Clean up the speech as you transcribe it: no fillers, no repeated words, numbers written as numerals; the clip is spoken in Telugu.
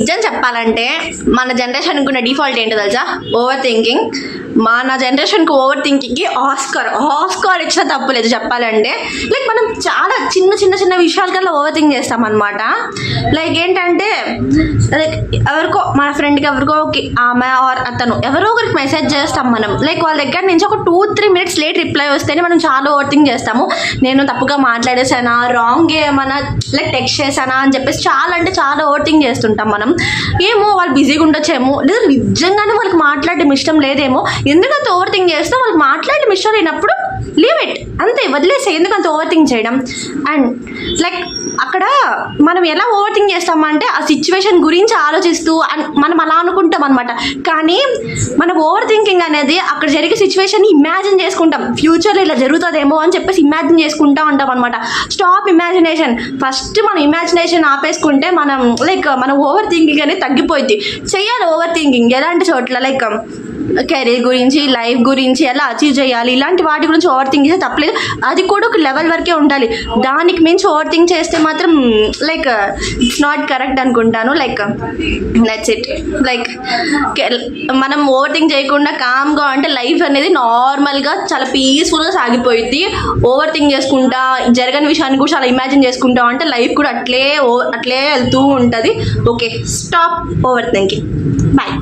నిజం చెప్పాలంటే మన జనరేషన్కి ఉన్న డిఫాల్ట్ ఏంటో తెలుసా? Over thinking. మన జనరేషన్కి ఓవర్ థింకింగ్కి ఆస్కార్ ఇచ్చిన తప్పు లేదు చెప్పాలంటే. లైక్ మనం చాలా చిన్న విషయాల కల్లా ఓవర్ థింక్ చేస్తాం అనమాట. లైక్ ఏంటంటే లైక్ ఎవరికో మన ఫ్రెండ్కి ఎవరికో ఆమె ఆర్ అతను ఎవరో ఒకరికి మెసేజ్ చేస్తాం మనం. లైక్ వాళ్ళ దగ్గర నుంచి ఒక 2-3 minutes లేట్ రిప్లై వస్తేనే మనం చాలా ఓవర్ థింక్ చేస్తాము. నేను తప్పుగా మాట్లాడేసానా, రాంగ్ ఏమన్నా లైక్ టెక్స్ట్ చేశానా అని చెప్పేసి చాలా అంటే చాలా ఓవర్ థింక్ చేస్తుంటాం మనం. ఏమో వాళ్ళు బిజీగా ఉండొచ్చేమో, లేదా నిజంగానే వాళ్ళకి మాట్లాడడం ఇష్టం లేదేమో. ఎందుకంత ఓవర్ థింక్ చేస్తే వాళ్ళకి మాట్లాడడం ఇష్టం లేనప్పుడు లీవ్ ఇట్, అంతే, వదిలేసే. ఎందుకంత ఓవర్ థింక్ చేయడం? అండ్ లైక్ అక్కడ మనం ఎలా ఓవర్ థింక్ చేస్తామంటే ఆ సిచ్యువేషన్ గురించి ఆలోచిస్తూ మనం అలా అనుకుంటాం అనమాట. కానీ మన ఓవర్ థింకింగ్ అనేది అక్కడ జరిగే సిచ్యువేషన్ని ఇమాజిన్ చేసుకుంటాం. ఫ్యూచర్లో ఇలా జరుగుతుందేమో అని చెప్పేసి ఇమాజిన్ చేసుకుంటూ ఉంటాం అనమాట. Stop imagination. ఫస్ట్ మనం ఇమాజినేషన్ ఆపేసుకుంటే మనం లైక్ మన ఓవర్ థింకింగ్ అనేది తగ్గిపోయింది. చెయ్యాలి ఓవర్ థింకింగ్ ఎలాంటి చోట్ల, లైక్ కెరీర్ గురించి, లైఫ్ గురించి, ఎలా అచీవ్ చేయాలి, ఇలాంటి వాటి గురించి ఓవర్ థింక్ చేస్తే తప్పలేదు. అది కూడా ఒక లెవెల్ వరకే ఉండాలి. దానికి మించి ఓవర్ థింక్ చేస్తే మాత్రం లైక్ ఇట్స్ నాట్ కరెక్ట్ అనుకుంటాను. Like that's it. లైక్ మనం ఓవర్ థింక్ చేయకుండా కామ్గా అంటే లైఫ్ అనేది నార్మల్గా చాలా పీస్ఫుల్గా సాగిపోయింది. ఓవర్ థింక్ చేసుకుంటా జరగని విషయాన్ని కూడా చాలా ఇమాజిన్ చేసుకుంటా అంటే లైఫ్ కూడా అట్లే వెళ్తూ ఉంటుంది. Okay, stop over thinking. Bye.